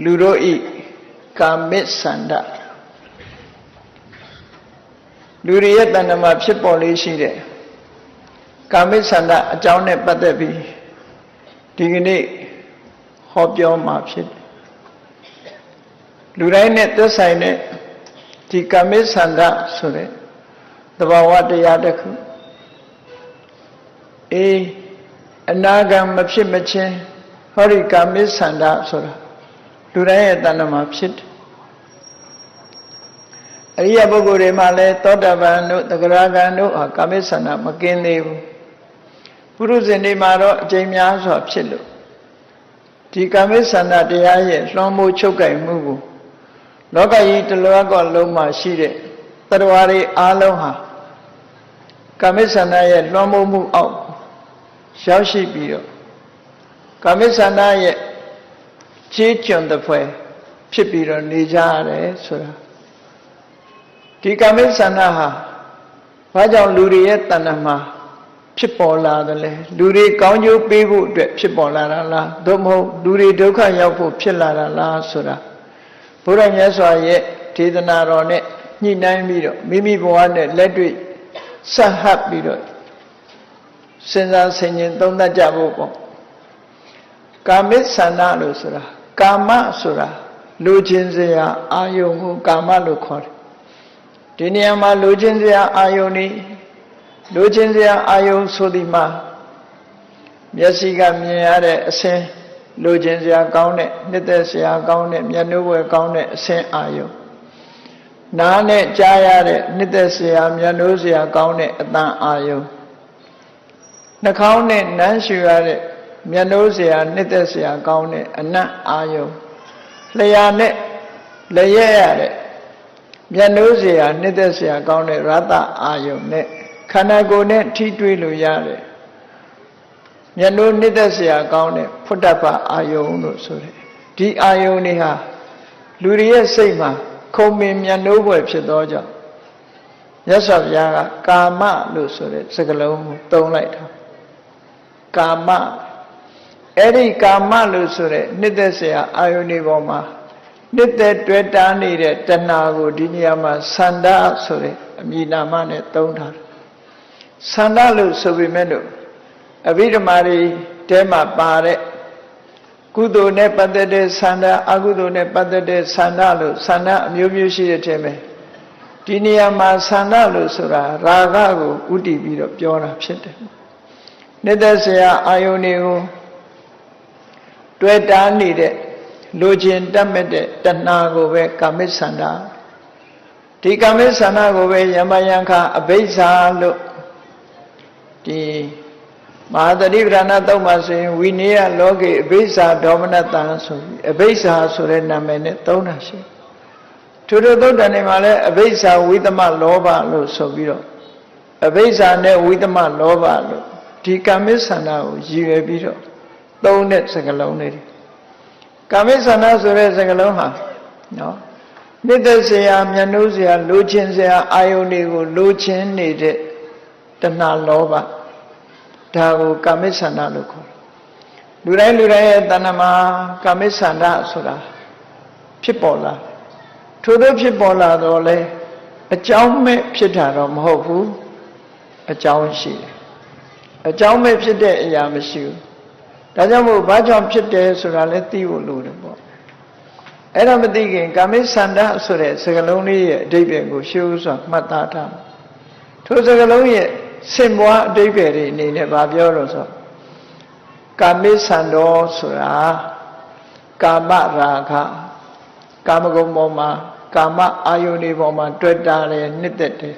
လူတို့ဤကာမိဆန္ဒလူတွေရဲ့တဏ္ဍမှာဖြစ်ပေါ်လေးရှိတဲ့ကာမိဆန္ဒအကြောင်းနဲ့ပတ်သက်ပြီးဒီကနေ့ဟောပြောမှာဖြစ်တယ်လူတိုင်းနဲ့သက်ဆိုင်တဲ့ဒီကာမိဆန္ဒဆိုတဲ့သဘာဝတရားတစ်ခုအနာဂတ်မဖြစ်မချင်းဟောဒီကာမိဆန္ဒဆိုတာလူတိုင်းရဲ့တဏ္ဍမှာဖြစ်တယ်အရိယပုဂ္ဂိုလ်တွေမှာလည်းသောတာပန်တို့သဂရဂံတို့ဟာကာမိဆန္ဒမကင်းသေးဘူးပုရုဇဉ်တွေမှာတော့အကျဉ်းများစွာဖြစ်လို့ဒီကာမိဆန္ဒတရားရဲ့လွှမ်းမိုးချုပ်ကိုင်မှုကိုလောကကြီးတစ်လောကလုံးမှာရှိတဲ့သတ္တဝါတွေအားလုံးဟာကာမိဆန္ဒရဲ့လွှမ်းမိုးမှုအောက်ရောက်ရှိပြီးတော့ကာမိဆန္ဒရဲ့ခြေကျွံတဲ့ဖွယ်ဖြစ်ပြီးတော့နေကြရတယ်ဆိုတာဒီကာမိဆန္ဒဟာဘာကြောင့်လူတွေရဲ့တဏ္ဍမှာဖြစ်ပေါ်လာတယ်လဲလူတွေကောင်းကျိုးပေးဖို့အတွက်ဖြစ်ပေါ်လာတာလားသို့မဟုတ်လူတွေဒုက္ခရောက်ဖို့ဖြစ်လာတာလားဆိုတာဘုရားမြတ်စွာရဲ့ဒေသနာတော်နဲ့ညှိနှိုင်းပြီးတော့မိမိဘဝနဲ့လက်တွေ့ဆက်ဟပ်ပြီးတော့စဉ်းစားဆင်ခြင်သုံးသပ်ကြဖို့ပေါ့ကာမိဆန္ဒလို့ဆိုတာကာမဆိုတာလူချင်းစရာအာယုံကိုကာမလို့ခေါ်တယ်ဒီနေရာမှာလူချင်းစရာအာယုန်นี่လူချင်းစရာအာယုန်ဆိုဒီမှာမျက်စိကမြင်ရတဲ့အဆင်းလူချင်းစရာကောင်းတဲ့နှစ်သက်စရာကောင်းတဲ့မျက်နှာဝဲကောင်းတဲ့အဆင်းအာယုန်နားနဲ့ကြားရတဲ့နှစ်သက်စရာမျက်နှာစရာကောင်းတဲ့အသံအာယုန်နှာခေါင်းနဲ့နမ်းရှူရတဲ့မျက်နှာစရာနှစ်သက်စရာကောင်းတဲ့အနံ့အာယုန်လျှာနဲ့လျက်ရတဲ့မျက်နှာစရာနှစ်သက်စရာကောင်းတဲ့ရတအာယုန်နဲ့ခန္ဓာကိုယ်နဲ့ထိတွေ့လို့ရတယ်မျက်နှာနှစ်သက်စရာကောင်းတဲ့ဖုဒ္ဓပအာယုန်လို့ဆိုတယ်ဒီအာယုန်တွေဟာလူတွေရဲ့စိတ်မှာခုံမင်မျက်နှာပွဲဖြစ်သောကြောင့်မြတ်စွာဘုရားကကာမလို့ဆိုတဲ့စကားလုံးကိုသုံးလိုက်တာကာမအဲ့ဒီကာမလို့ဆိုတဲ့နှစ်သက်စရာအာယုန်တွေပေါ်မှာနှစ်သက်တွေ့တာနေတဲ့တဏှာကိုဒီနေရာမှာဆန္ဒဆိုတဲ့အမည်နာမနဲ့သုံးထားတယ်ဆန္ဒလို့ဆိုပေမဲ့လို့အဘိဓမ္မာတွေတဲမှာပါတဲ့ကုသိုလ်နဲ့ပတ်သက်တဲ့ဆန္ဒအကုသိုလ်နဲ့ပတ်သက်တဲ့ဆန္ဒလို့ဆန္ဒအမျိုးမျိုးရှိတဲ့ထဲမှာဒီနေရာမှာဆန္ဒလို့ဆိုတာရာဂကိုဥတည်ပြီးတော့ပြောတာဖြစ်တယ်နှစ်သက်စရာအာယုန်တွေကိုတွေ့တာနေတဲ့လူချင်းတတ်မဲ့တဲ့တဏှာကိုပဲကာမိဆန္ဒဒီကာမိဆန္ဒကိုပဲယမယံခအဘိဇ္ဇာလို့ဒီမဟာသတိပဋ္ဌာန်သုတ်မှာဆိုရင်ဝိနည်းလောကေအဘိဇ္ဇာဒေါမနတံဆိုပြီးအဘိဇ္ဇာဆိုတဲ့နာမည်နဲ့သုံးတာရှိထို့သုတ်တန်တွေမှာလည်းအဘိဇ္ဇာဝိသမလောဘလို့ဆိုပြီးတော့အဘိဇ္ဇာနဲ့ဝိသမလောဘလို့ဒီကာမိဆန္ဒကိုရည်ရွယ်ပြီးတော့သုံးတဲ့စကားလုံးတွေကာမိဆန္ဒဆိုတဲ့စကားလုံးဟာနော်နှစ်သက်စရာမျက်နှာစရာလိုချင်စရာအာယုန်တွေကိုလိုချင်နေတဲ့တဏှာလောဘဒါကိုကာမိဆန္ဒလို့ခေါ်တယ်လူတိုင်းရဲ့တဏ္ဍမှာကာမိဆန္ဒဆိုတာဖြစ်ပေါ်လာထို့သောဖြစ်ပေါ်လာတော့လေအကြောင်းမဲ့ဖြစ်တာတော့မဟုတ်ဘူးအကြောင်းရှိတယ်အကြောင်းမဲ့ဖြစ်တဲ့အရာမရှိဘူးဒါကြောင့်မို့ဘာကြောင့်ဖြစ်တယ်ဆိုတာလည်းသိဖို့လိုတယ်ပေါ့အဲ့ဒါမသိခင်ကာမိဆန္ဒဆိုတဲ့စကားလုံးလေးရဲ့အဓိပ္ပာယ်ကိုရှင်းဥစွာမှတ်သားထားထိုစကားလုံးရဲ့စင်ပွားအဓိပ္ပာယ်တွေအနေနဲ့ဗာပြောလို့ဆိုကာမိဆန္ဒောဆိုတာကာမရာဂကာမဂုဏ်ပေါ်မှာကာမအာယုန်တွေပေါ်မှာတွေ့တာတယ်နှစ်သက်တယ်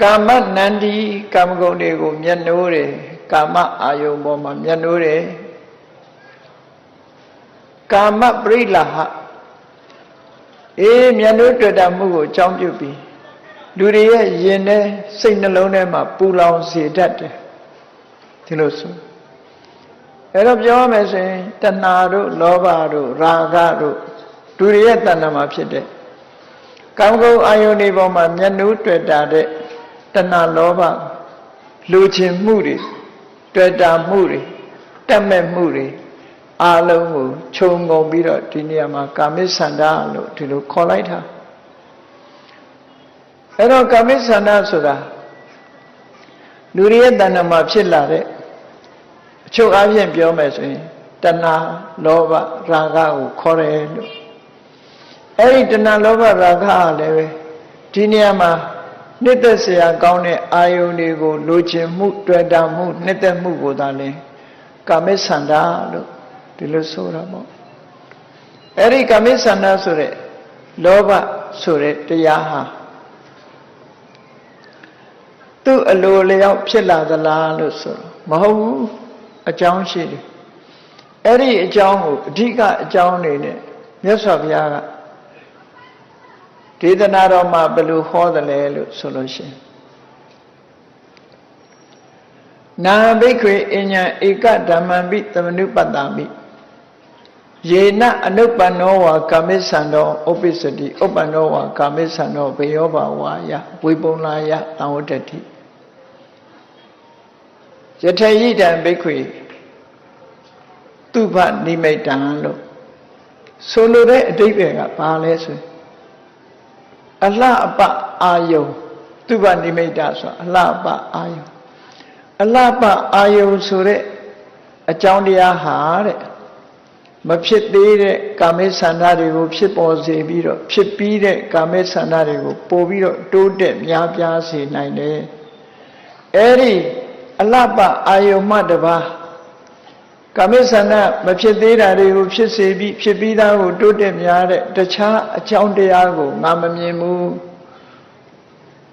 ကာမနန္ဒီကာမဂုဏ်တွေကိုမျက်နှိုးတယ်ကာမအာယုန်ပေါ်မှာမျက်နှိုးတယ်ကာမပရိလဟမျက်နှိုးတွေ့တာမှုကိုအကြောင်းပြုပြီးလူတွေရဲ့ရင်ထဲစိတ်နှလုံးထဲမှာပူလောင်စေတတ်တယ်ဒီလိုဆိုအဲ့တော့ပြောရမယ်ဆိုရင်တဏှာတို့လောဘတို့ရာဂတို့လူတွေရဲ့တဏှာမှာဖြစ်တဲ့ကာမဂုဏ်အာယုန်တွေပေါ်မှာမျက်နှိုးတွေ့တာတဲ့တဏှာလောဘလူချင်းမှုတွေတွေ့တာမှုတွေတတ်မဲ့မှုတွေ အားလုံးကိုခြုံငုံပြီးတော့ဒီနေရာမှာကာမိဆန္ဒလို့ဒီလိုခေါ်လိုက်တာအဲ့တော့ကာမိဆန္ဒဆိုတာလူတွေရဲ့တဏ္ဍာမှာဖြစ်လာတဲ့အချုပ်အပြင်ပြောမယ်ဆိုရင်တဏှာလောဘရာဂကိုခေါ်တယ်လို့အဲ့ဒီတဏှာလောဘရာဂကလည်းပဲဒီနေရာမှာနှစ်သက်เสียကောင်းတဲ့အာယုန်တွေကိုလိုချင်မှုတွေ့တာမှုနှစ်သက်မှုကိုသာလဲကာမိဆန္ဒလို့ဒီလိုဆိုတာပေါ့အဲ့ဒီကာမိဆန္ဒဆိုတဲ့လောဘဆိုတဲ့တရားဟာသူ့အလိုလျောက်ဖြစ်လာသလားလို့ဆိုတော့မဟုတ်ဘူးအကြောင်းရှိတယ်အဲ့ဒီအကြောင်းကိုအဓိကအကြောင်းအနေနဲ့မြတ်စွာဘုရားကဒေသနာတော်မှာဘယ်လိုဟောသလဲလို့ဆိုလို့ရှိရင်နာဘိက္ခေအညာဧကဓမ္မံပိသမနုပတ္တာမိယေနအနုပ္ပန္နောဝါကာမိသံတော်ဥပ္ပစ္စတိဥပ္ပန္နောဝါကာမိသံတော်ဘေယောဘာဝါယဝိပုံလာယတံဝတ္တတိယထေယိတံဘိက္ခေသူဘနိမိတံလို့ဆိုလိုတဲ့အဓိပ္ပာယ်ကဘာလဲဆိုရင်အလှအပအာယုံသူဘနိမိတဆိုအလှအပအာယုံအလှပအာယုံဆိုတဲ့အကြောင်းတရားဟာတဲ့မဖြစ်သေးတဲ့ကာမိဆန္ဒတွေကိုဖြစ်ပေါ်စေပြီးတော့ဖြစ်ပြီးတဲ့ကာမိဆန္ဒတွေကိုပို့ပြီးတော့တိုးတက်များပြားစေနိုင်တယ်အဲ့ဒီအလှပအာယုံမှတပါးကာမိဆန္ဒမဖြစ်သေးတာတွေကိုဖြစ်စေပြီးဖြစ်ပြီးသားကိုတိုးတက်များတဲ့တခြားအကြောင်းတရားကိုငါမမြင်ဘူး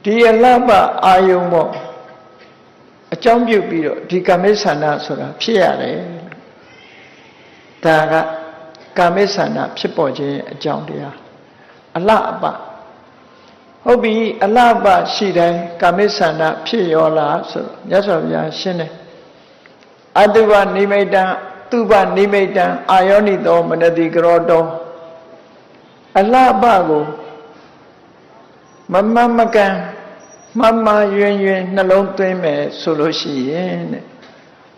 ဒီအလှပအာယုံပေါ့အကြောင်းပြုပြီးတော့ဒီကာမိဆန္ဒဆိုတာဖြစ်ရတယ်ဒါကကာမိဆန္ဒဖြစ်ပေါ်ခြင်းအကြောင်းတရားအလှအပဟုတ်ပြီအလှအပရှိတိုင်းကာမိဆန္ဒဖြစ်ရောလားဆိုတော့မြတ်စွာဘုရားရှင်းတယ်အတုပနိမိတံသူပနိမိတံအာယောနိသောမနတိကရောတောအလှပကိုမမမကန်မမရွင်ရွင်နှလုံးသွင်းမယ်ဆိုလို့ရှိရင်တဲ့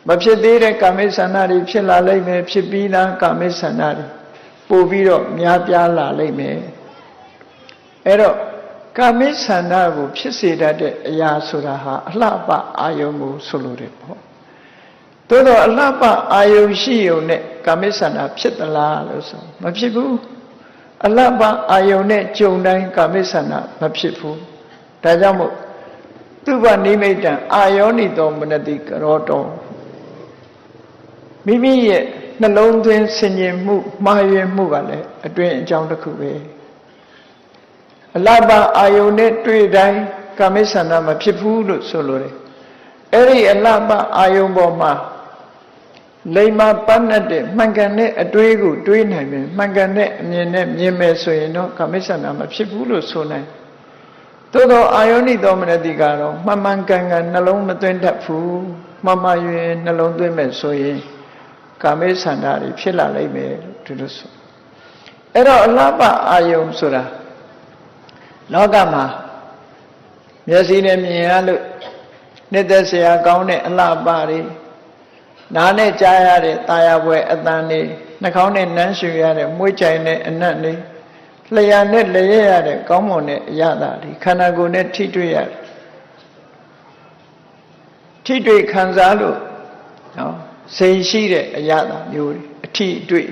မဖြစ်သေးတဲ့ကာမိဆန္ဒတွေဖြစ်လာလိမ့်မယ်ဖြစ်ပြီးသားကာမိဆန္ဒတွေပို့ပြီးတော့များပြားလာလိမ့်မယ်အဲ့တော့ကာမိဆန္ဒကိုဖြစ်စေတတ်တဲ့အရာဆိုတာဟာအလှပအာယုံကိုဆိုလိုတယ်ပေါ့သို့တော့အလှပအာယုံရှိုံနဲ့ကာမိဆန္ဒဖြစ်သလားလို့ဆိုမဖြစ်ဘူးအလှပအာယုံနဲ့ကြုံတိုင်းကာမိဆန္ဒမဖြစ်ဘူးဒါကြောင့်မို့သူဘနိမိတံအာယောနိသောမနတိကရောတောမိမိရဲ့နှလုံးသွင်းဆင်ခြင်မှုမှားယွင်းမှုကလည်းအတွင်းအကြောင်းတစ်ခုပဲအလှပအာယုန်နဲ့တွေ့တိုင်းကာမိဆန္ဒမဖြစ်ဘူးလို့ဆိုလိုတယ်အဲ့ဒီအလှပအာယုန်ပေါ်မှာလိမ္မာပန်းတဲ့မှန်ကန်တဲ့အတွေးကိုတွေးနိုင်မယ်မှန်ကန်တဲ့အမြင်နဲ့မြင်မယ်ဆိုရင်တော့ကာမိဆန္ဒမဖြစ်ဘူးလို့ဆိုနိုင်သို့တော့အာယောနိသောမနတိကတော့မှန်မှန်ကန်ကန်နှလုံးမသွင်းတတ်ဘူးမှန်မှန်၍နှလုံးသွင်းမယ်ဆိုရင်ကာမိဆန္ဒတွေဖြစ်လာလိမ့်မယ်ဒီလိုဆိုအဲ့တော့အလှပအာယုံဆိုတာလောကမှာမျက်စိနဲ့မြင်ရလို့နှစ်သက်စရာကောင်းတဲ့အလှပတွေနားနဲ့ကြားရတဲ့တာယာပွဲအသံတွေနှာခေါင်းနဲ့နမ်းရှူရတဲ့မွှေးကြိုင်တဲ့အနံ့တွေလျှာနဲ့လျက်ရတဲ့ကောင်းမွန်တဲ့အရာတွေခန္ဓာကိုယ်နဲ့ထိတွေ့ရတယ်ထိတွေ့ခံစားလို့နော်စိတ်ရှိတဲ့အရာမျိုးတွေအထိအတွေ့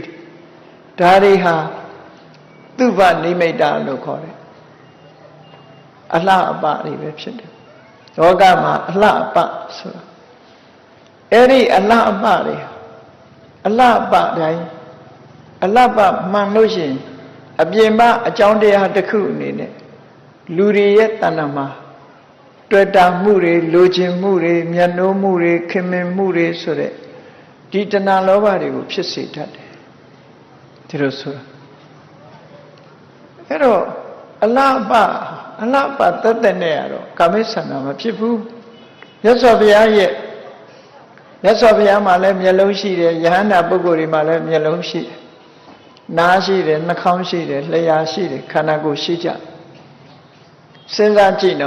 ဒါတွေဟာသူဘနိမိတလို့ခေါ်တယ်အလှအပတွေပဲဖြစ်တယ်လောကမှာအလှအပဆိုတာအဲ့ဒီအလှအပတွေအလှအပတိုင်းအလှပမှန်လို့ရှိရင်အပြင်မှာအကြောင်းတရားတစ်ခုအနေနဲ့လူတွေရဲ့တဏ္ဍာမှာတွေ့တာမှုတွေလိုချင်မှုတွေမျက်နှိုးမှုတွေခင်မင်မှုတွေဆိုတဲ့ဒီတဏှာလောဘတွေကိုဖြစ်စေတတ်တယ်ဒီလိုဆိုတာအဲ့တော့အလှပတတ်တဲ့နဲ့ရတော့ကာမိဆန္ဒမဖြစ်ဘူးမြတ်စွာဘုရားမှာလည်းမျက်လုံးရှိတယ်ယဟန္တာပုဂ္ဂိုလ်တွေမှာလည်းမျက်လုံးရှိတယ်နားရှိတယ်နှာခေါင်းရှိတယ်လျှာရှိတယ်ခန္ဓာကိုယ်ရှိကြစဉ်းစားကြည့်နော်